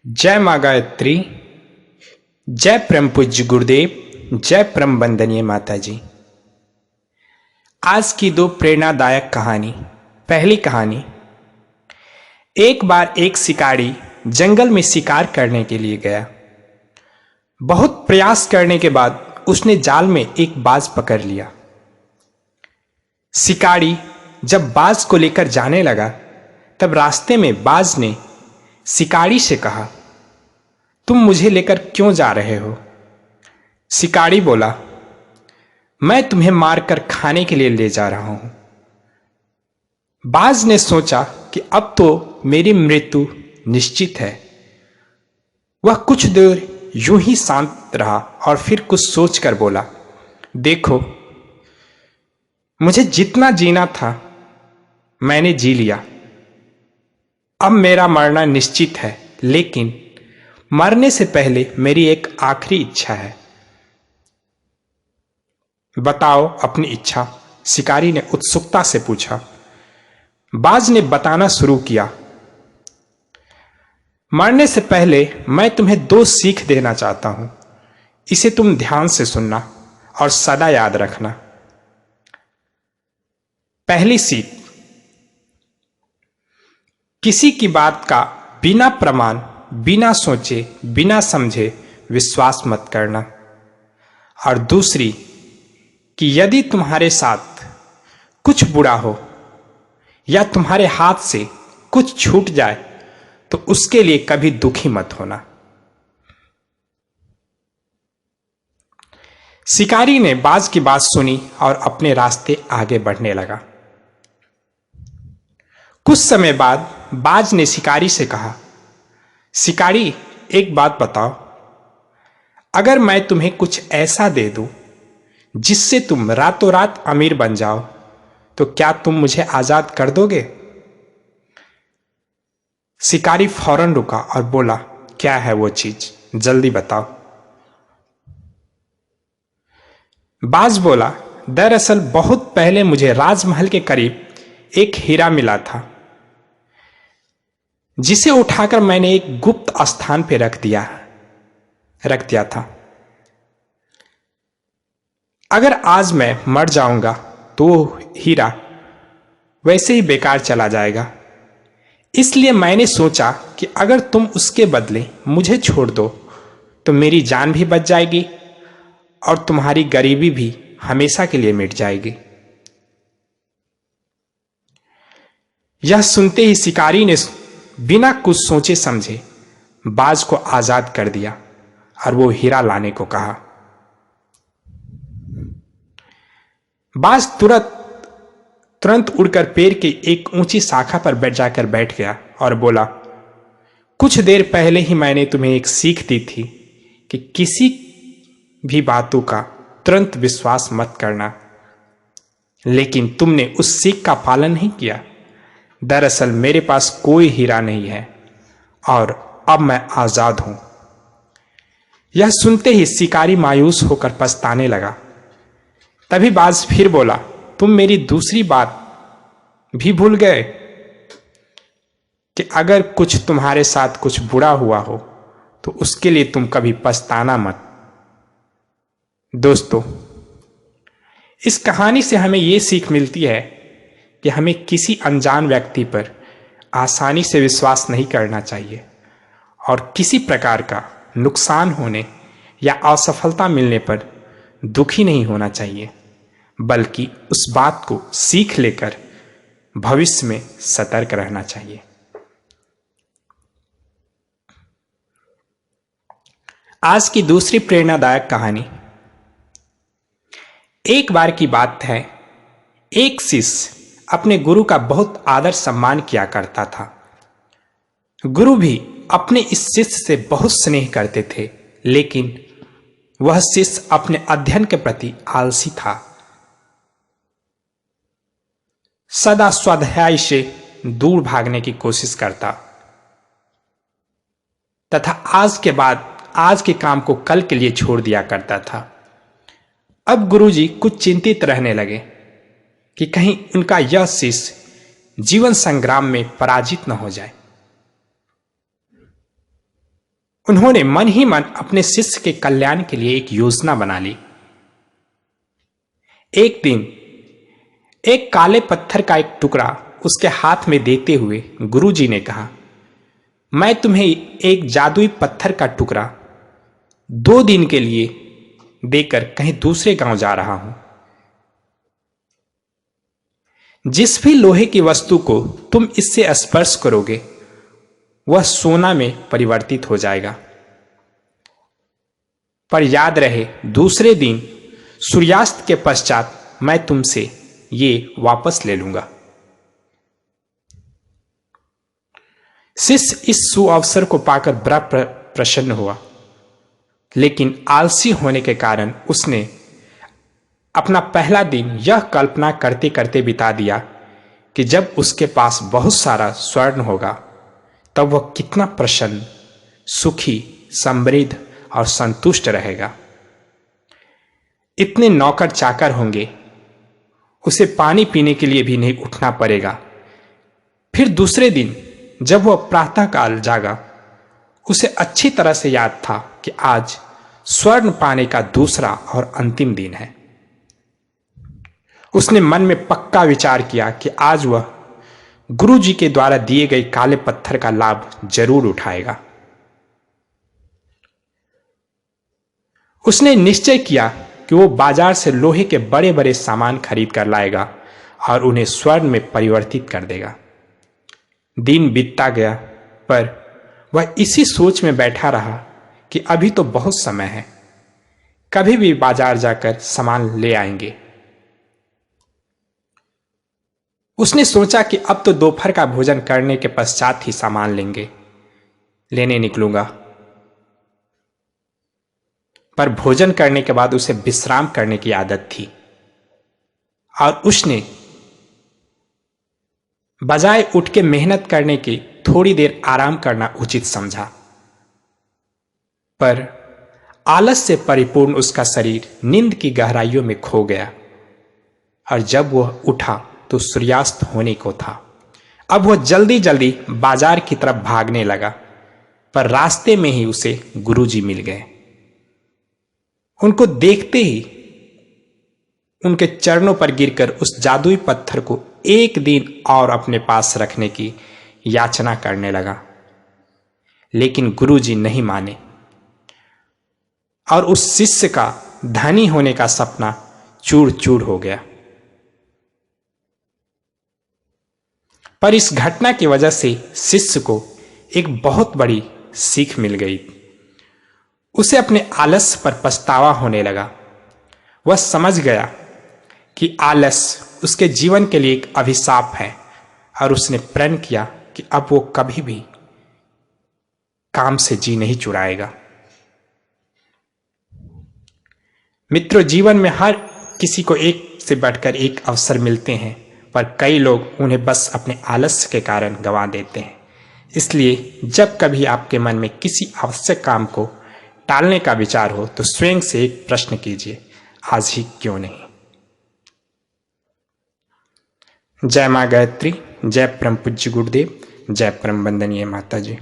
जय माँ गायत्री। जय परम पूज्य गुरुदेव। जय परम वंदनीय माता जी। आज की दो प्रेरणादायक कहानी। पहली कहानी। एक बार एक शिकारी जंगल में शिकार करने के लिए गया। बहुत प्रयास करने के बाद उसने जाल में एक बाज पकड़ लिया। शिकारी जब बाज को लेकर जाने लगा तब रास्ते में बाज ने शिकारी से कहा, तुम मुझे लेकर क्यों जा रहे हो? शिकारी बोला, मैं तुम्हें मारकर खाने के लिए ले जा रहा हूं। बाज ने सोचा कि अब तो मेरी मृत्यु निश्चित है। वह कुछ देर यूं ही शांत रहा और फिर कुछ सोचकर बोला, देखो, मुझे जितना जीना था मैंने जी लिया। अब मेरा मरना निश्चित है, लेकिन मरने से पहले मेरी एक आखिरी इच्छा है। बताओ अपनी इच्छा, शिकारी ने उत्सुकता से पूछा। बाज ने बताना शुरू किया। मरने से पहले मैं तुम्हें दो सीख देना चाहता हूं। इसे तुम ध्यान से सुनना और सदा याद रखना। पहली सीख, किसी की बात का बिना प्रमाण, बिना सोचे, बिना समझे विश्वास मत करना। और दूसरी कि यदि तुम्हारे साथ कुछ बुरा हो या तुम्हारे हाथ से कुछ छूट जाए तो उसके लिए कभी दुखी मत होना। शिकारी ने बाज की बात सुनी और अपने रास्ते आगे बढ़ने लगा। कुछ समय बाद बाज ने शिकारी से कहा, शिकारी, एक बात बताओ, अगर मैं तुम्हें कुछ ऐसा दे दूं जिससे तुम रातों रात अमीर बन जाओ तो क्या तुम मुझे आजाद कर दोगे? शिकारी फौरन रुका और बोला, क्या है वो चीज, जल्दी बताओ। बाज बोला, दरअसल बहुत पहले मुझे राजमहल के करीब एक हीरा मिला था जिसे उठाकर मैंने एक गुप्त स्थान पर रख दिया था। अगर आज मैं मर जाऊंगा तो वो हीरा वैसे ही बेकार चला जाएगा। इसलिए मैंने सोचा कि अगर तुम उसके बदले मुझे छोड़ दो तो मेरी जान भी बच जाएगी और तुम्हारी गरीबी भी हमेशा के लिए मिट जाएगी। यह सुनते ही शिकारी ने बिना कुछ सोचे समझे बाज को आजाद कर दिया और वो हीरा लाने को कहा। बाज तुरंत उड़कर पेड़ की एक ऊंची शाखा पर जाकर बैठ गया और बोला, कुछ देर पहले ही मैंने तुम्हें एक सीख दी थी कि किसी भी बातों का तुरंत विश्वास मत करना, लेकिन तुमने उस सीख का पालन नहीं किया। दरअसल मेरे पास कोई हीरा नहीं है और अब मैं आजाद हूं। यह सुनते ही शिकारी मायूस होकर पछताने लगा। तभी बाज फिर बोला, तुम मेरी दूसरी बात भी भूल गए कि अगर कुछ तुम्हारे साथ कुछ बुरा हुआ हो तो उसके लिए तुम कभी पछताना मत। दोस्तों, इस कहानी से हमें यह सीख मिलती है कि हमें किसी अनजान व्यक्ति पर आसानी से विश्वास नहीं करना चाहिए और किसी प्रकार का नुकसान होने या असफलता मिलने पर दुखी नहीं होना चाहिए, बल्कि उस बात को सीख लेकर भविष्य में सतर्क रहना चाहिए। आज की दूसरी प्रेरणादायक कहानी। एक बार की बात है, एक शिष्य अपने गुरु का बहुत आदर सम्मान किया करता था। गुरु भी अपने इस शिष्य से बहुत स्नेह करते थे, लेकिन वह शिष्य अपने अध्ययन के प्रति आलसी था। सदा स्वाध्याय से दूर भागने की कोशिश करता तथा आज के काम को कल के लिए छोड़ दिया करता था। अब गुरुजी कुछ चिंतित रहने लगे कि कहीं उनका यह शिष्य जीवन संग्राम में पराजित न हो जाए। उन्होंने मन ही मन अपने शिष्य के कल्याण के लिए एक योजना बना ली। एक दिन एक काले पत्थर का एक टुकड़ा उसके हाथ में देते हुए गुरुजी ने कहा, मैं तुम्हें एक जादुई पत्थर का टुकड़ा 2 दिन के लिए देकर कहीं दूसरे गांव जा रहा हूं। जिस भी लोहे की वस्तु को तुम इससे स्पर्श करोगे वह सोना में परिवर्तित हो जाएगा। पर याद रहे, दूसरे दिन सूर्यास्त के पश्चात मैं तुमसे ये वापस ले लूंगा। शिष्य इस सुअवसर को पाकर बड़ा प्रसन्न हुआ, लेकिन आलसी होने के कारण उसने अपना पहला दिन यह कल्पना करते करते बिता दिया कि जब उसके पास बहुत सारा स्वर्ण होगा तब वह कितना प्रसन्न, सुखी, समृद्ध और संतुष्ट रहेगा। इतने नौकर चाकर होंगे, उसे पानी पीने के लिए भी नहीं उठना पड़ेगा। फिर दूसरे दिन जब वह प्रातःकाल जागा, उसे अच्छी तरह से याद था कि आज स्वर्ण पाने का दूसरा और अंतिम दिन है। उसने मन में पक्का विचार किया कि आज वह गुरु जी के द्वारा दिए गए काले पत्थर का लाभ जरूर उठाएगा। उसने निश्चय किया कि वो बाजार से लोहे के बड़े बड़े सामान खरीद कर लाएगा और उन्हें स्वर्ण में परिवर्तित कर देगा। दिन बीतता गया, पर वह इसी सोच में बैठा रहा कि अभी तो बहुत समय है, कभी भी बाजार जाकर सामान ले आएंगे। उसने सोचा कि अब तो दोपहर का भोजन करने के पश्चात ही सामान लेने निकलूंगा। पर भोजन करने के बाद उसे विश्राम करने की आदत थी और उसने बजाय उठ के मेहनत करने की थोड़ी देर आराम करना उचित समझा। पर आलस से परिपूर्ण उसका शरीर नींद की गहराइयों में खो गया और जब वह उठा तो सूर्यास्त होने को था। अब वह जल्दी जल्दी बाजार की तरफ भागने लगा, पर रास्ते में ही उसे गुरुजी मिल गए। उनको देखते ही उनके चरणों पर गिरकर उस जादुई पत्थर को एक दिन और अपने पास रखने की याचना करने लगा, लेकिन गुरुजी नहीं माने और उस शिष्य का धनी होने का सपना चूर चूर हो गया। पर इस घटना की वजह से शिष्य को एक बहुत बड़ी सीख मिल गई। उसे अपने आलस पर पछतावा होने लगा। वह समझ गया कि आलस उसके जीवन के लिए एक अभिशाप है और उसने प्रण किया कि अब वो कभी भी काम से जी नहीं चुराएगा। मित्रों, जीवन में हर किसी को एक से बढ़कर एक अवसर मिलते हैं, पर कई लोग उन्हें बस अपने आलस्य के कारण गंवा देते हैं। इसलिए जब कभी आपके मन में किसी आवश्यक काम को टालने का विचार हो तो स्वयं से एक प्रश्न कीजिए, आज ही क्यों नहीं। जय मां गायत्री, जय परम पूज्य गुरुदेव, जय परम वंदनीय माता जी।